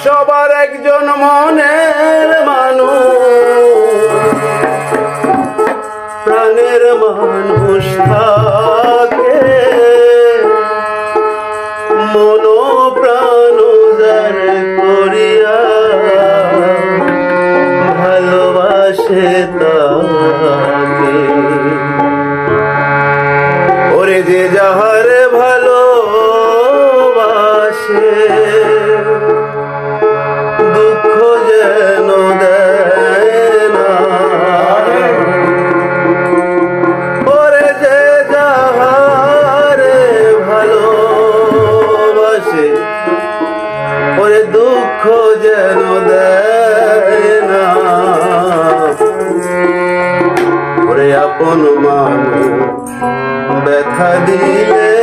সবার একজন মনের মানুষ, প্রাণের মানুষ থাকে, মন প্রাণ উজাড় করিয়া ভালোবাসে তাকে। ওরে যে যাহারে ভালোবাসে দুঃখ যেন দেয় না। ওরে যে যাহারে ভালোবাসে ওরে দুঃখ যেন দেয় না। ওরে আপন মানুষ ব্যথা দিলে